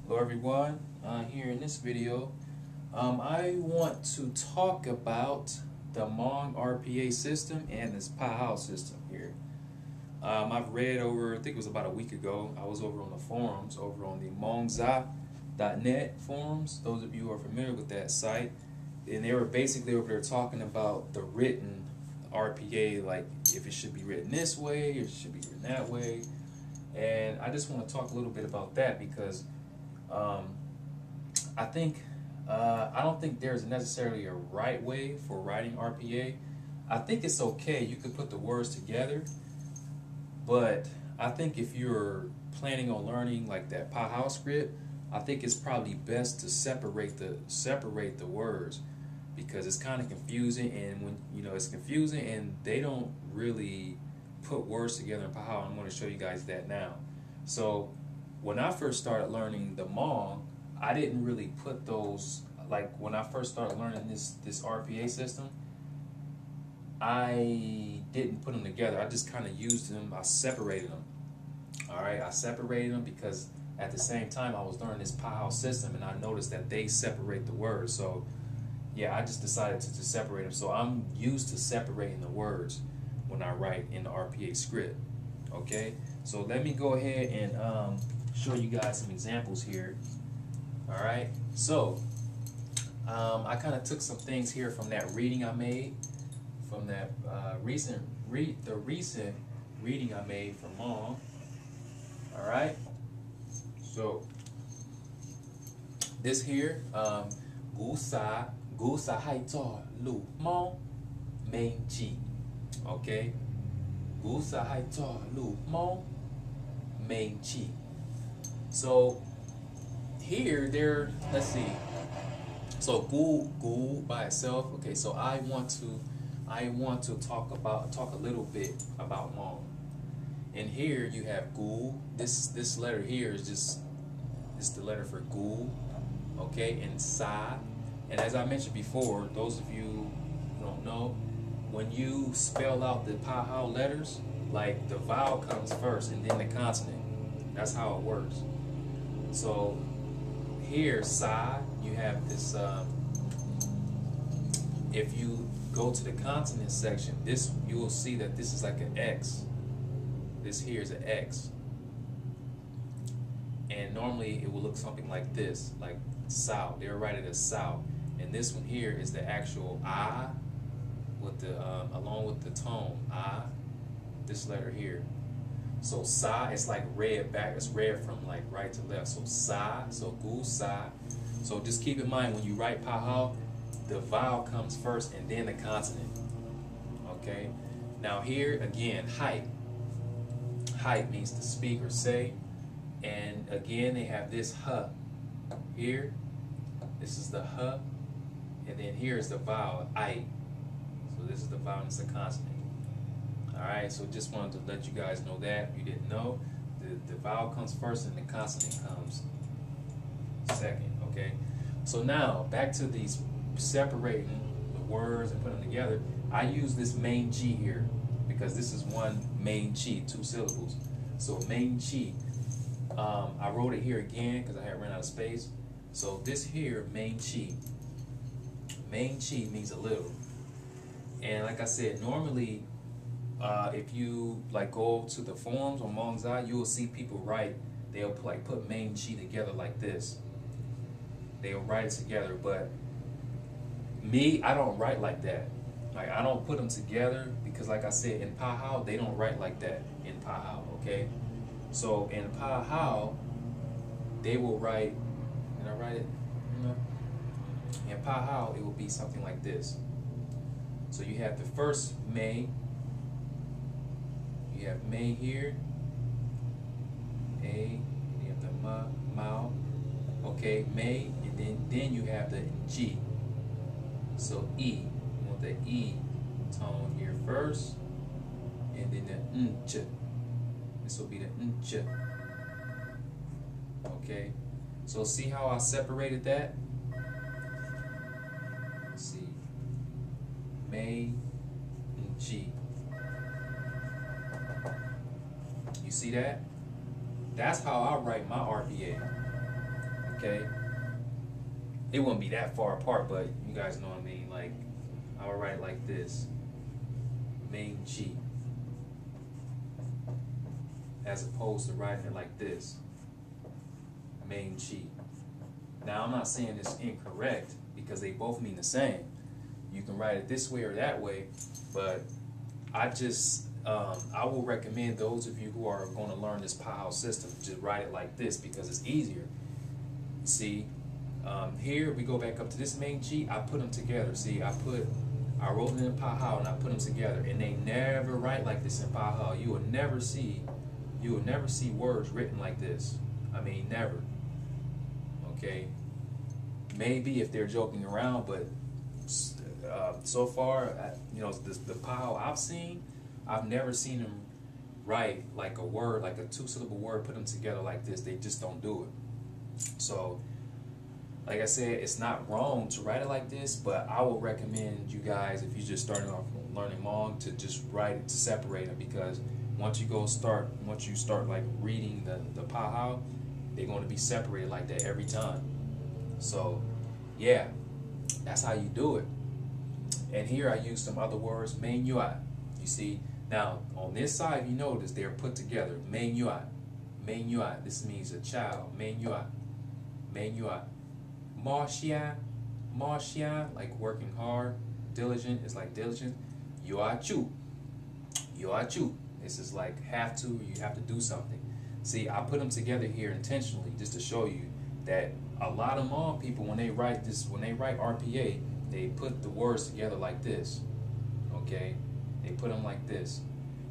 Hello everyone, here in this video I want to talk about the Hmong RPA system and this PAHAO system here. I've read over, I think it was about a week ago, I was over on the forums, over on the hmongza.net forums, those of you who are familiar with that site, and they were basically over there talking about the written RPA, like if it should be written this way or it should be written that way. And I just want to talk a little bit about that because I don't think there's necessarily a right way for writing RPA. I think it's okay, you could put the words together, but I think if you're planning on learning like that PAHAO script, I think it's probably best to separate the words, because it's kind of confusing, and when it's confusing and they don't really put words together in PAHAO. I'm going to show you guys that now. So when I first started learning the Hmong, I didn't really put those, like when I first started learning this RPA system, I didn't put them together. I just kind of used them, I separated them. Alright, I separated them because at the same time I was learning this PAHAO system and I noticed that they separate the words. So yeah, I just decided to separate them. So I'm used to separating the words when I write in the RPA script. Okay, so let me go ahead and show you guys some examples here. Alright, so I kind of took some things here from that reading I made, from that recent reading I made from Hmong. Alright, so this here, gu sa hai to lu Hmong main chi. Okay, gu sa hai to lu Hmong main chi. So here, let's see. So gu by itself. Okay, so I want to talk a little bit about Hmong. And here you have gu. This letter here is the letter for gu. Okay, and sa. And as I mentioned before, those of you who don't know, when you spell out the PAHAO letters, like the vowel comes first and then the consonant. That's how it works. So here, sa, you have this, if you go to the consonant section, you will see that this is like an X. This here is an X. And normally it will look something like this, like sao. They'll write it as sao. And this one here is the actual ah, with the along with the tone ah. This letter here. So sa, it's like read back. It's read from like right to left. So sa, so gu sa. So just keep in mind when you write PAHAO, the vowel comes first and then the consonant. Okay. Now here again, height. Height means to speak or say. And again, they have this huh here. This is the huh. And then here is the vowel, I. So this is the vowel and it's the consonant. Alright, so just wanted to let you guys know that. If you didn't know, the vowel comes first and the consonant comes second. Okay, so now back to these separating the words and putting them together. I use this main G here because this is one main Chi, 2 syllables. So main Chi, I wrote it here again because I had run out of space. So this here, main Chi means a little. And like I said, normally if you like go to the forums on Hmongza, you will see people write, they'll like put main Chi together like this. They'll write it together, but me, I don't write like that. Like I don't put them together because like I said, in PAHAO, they don't write like that in PAHAO, okay? So in PAHAO, they will write, did I write it? No. In PAHAO, it will be something like this. So you have the first may. You have may here, a, you have the mao, okay, may, and then you have the G. So E, you want the E tone here first, and then the nch. This will be the nch. Okay, so see how I separated that? Let's see, may, and G. You see that? That's how I write my RPA. Okay, it wouldn't be that far apart, but you guys know what I mean. Like, I would write it like this: Main Chi, as opposed to writing it like this: Main Chi. Now, I'm not saying it's incorrect because they both mean the same. You can write it this way or that way, but I just I will recommend those of you who are going to learn this Pahao system to write it like this because it's easier. See, here we go back up to this main G. I put them together. See, I wrote it in Pahao and I put them together, and they never write like this in Pahao. You will never see words written like this. I mean, never. Okay, maybe if they're joking around, but so far, you know, the Pahao I've seen, I've never seen them write like a word, like a two-syllable word, put them together like this. They just don't do it. So, like I said, it's not wrong to write it like this, but I would recommend you guys, if you're just starting off learning Hmong, to just write it, to separate them, because once you start like reading the Pahao, they're going to be separated like that every time. So, yeah, that's how you do it. And here I use some other words, main yuat. You see, now on this side, you notice they're put together. Main yuat, main yuat. This means a child. Main yuat, main yuat. Marxia, like working hard. Diligent is like diligent. Yuachu, yuachu. This is like have to. You have to do something. See, I put them together here intentionally just to show you that a lot of Hmong people, when they write RPA, they put the words together like this. Okay, they put them like this.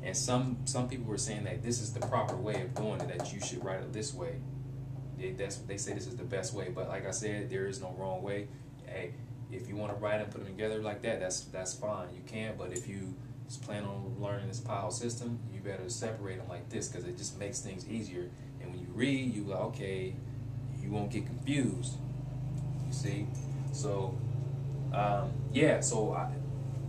And some people were saying that this is the proper way of doing it, that you should write it this way. They say this is the best way, but like I said, there is no wrong way. Hey, if you want to write and put them together like that, that's fine. You can, but if you just plan on learning this Pahao system, you better separate them like this, because it just makes things easier. And when you read, you like, okay, you won't get confused. You see, so yeah. So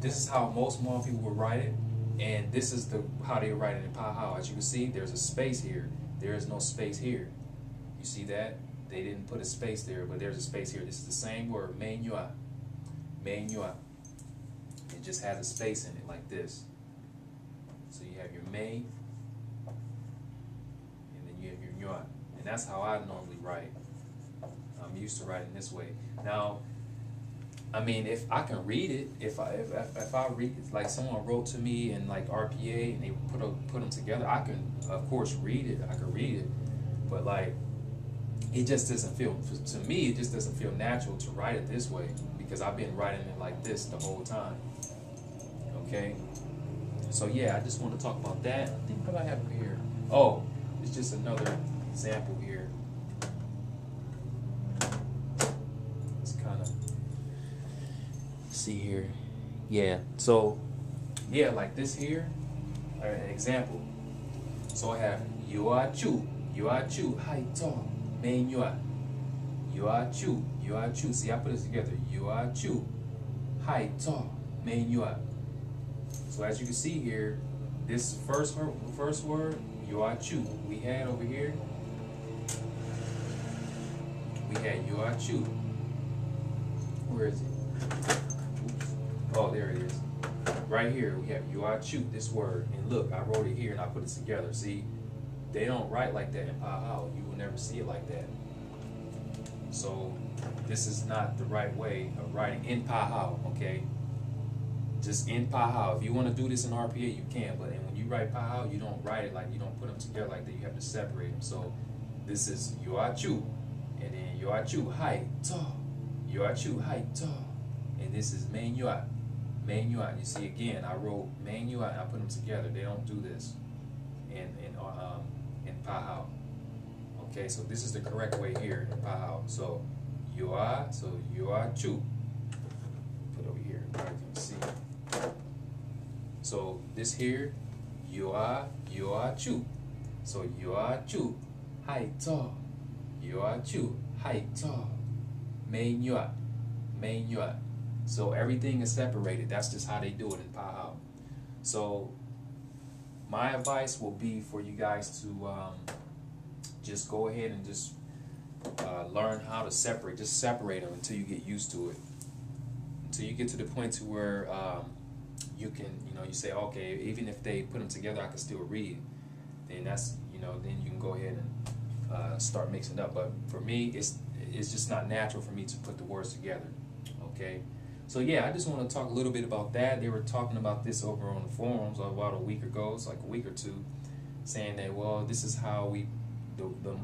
this is how most Hmong people would write it, and this is how they write it in Pahao. As you can see, there's a space here. There is no space here. You see that? They didn't put a space there, but there's a space here. This is the same word, main yuat. Main yuat. It just has a space in it like this. So you have your main, and then you have your yuat. And that's how I normally write. I'm used to writing this way. Now, I mean, if I can read it, if I read, like someone wrote to me in like RPA and they put them together, I can of course read it. I can read it, but like it just doesn't feel, to me, it just doesn't feel natural to write it this way, because I've been writing it like this the whole time. Okay, so yeah, I just want to talk about that. I think what I have here. Oh, it's just another example here. It's kind of, see here, yeah. So yeah, like this here, an example. So I have yuachu, hai to, main yuat, yuachu. See, I put it together. Yuachu, hai to, main yuat. So as you can see here, this first word, yuachu, we had over here. We had yuachu. Where is it? Oh, there it is. Right here, we have yuachu, this word. And look, I wrote it here and I put it together. See, they don't write like that in Pahao. You will never see it like that. So, this is not the right way of writing in Pahao, okay? Just in Pahao. If you want to do this in RPA, you can. But when you write Pahao, you don't write it like, you don't put them together like that. You have to separate them. So, this is yuachu. And then yuachu, hai to. Yuachu, hai to. And this is main yuat. Main yuat. You see, again, I wrote main yuat and I put them together. They don't do this in Pahao. Okay, so this is the correct way here in Pahao. So yuachu. Put over here, you can see. So this here, yuachu. So yuachu, hai to. Yuachu, hai to. Main yuat. Main yuat. So everything is separated. That's just how they do it in Pahao. So my advice will be for you guys to just go ahead and just learn how to separate. Just separate them until you get used to it. Until you get to the point to where you can, you say, okay, even if they put them together, I can still read. Then that's, then you can go ahead and start mixing up. But for me, it's just not natural for me to put the words together. Okay. So yeah, I just want to talk a little bit about that. They were talking about this over on the forums about a week ago. It's like a week or two, saying that, well, this is how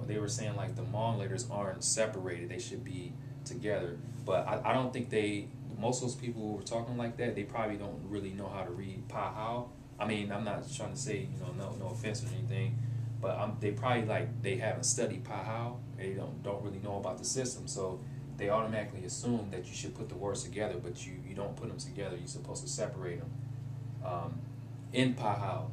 they were saying like the Hmong letters aren't separated; they should be together. But I don't think most of those people who were talking like that, they probably don't really know how to read Pa Hao. I mean, I'm not trying to say no offense or anything, but they probably they haven't studied Pa Hao. They don't really know about the system, so they automatically assume that you should put the words together, but you don't put them together. You're supposed to separate them in Pa Hao.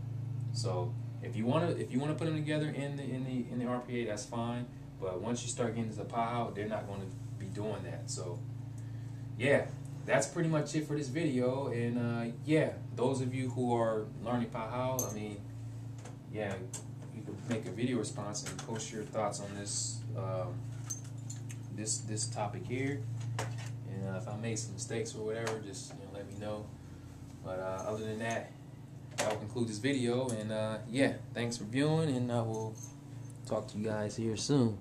So if you want to put them together in the RPA, that's fine. But once you start getting into Pa Hao, they're not going to be doing that. So yeah, that's pretty much it for this video. And yeah, those of you who are learning Pa Hao, I mean, yeah, you can make a video response and post your thoughts on this this topic here. And if I made some mistakes or whatever, just let me know. But other than that, I'll conclude this video. And yeah, thanks for viewing, and I will talk to you guys here soon.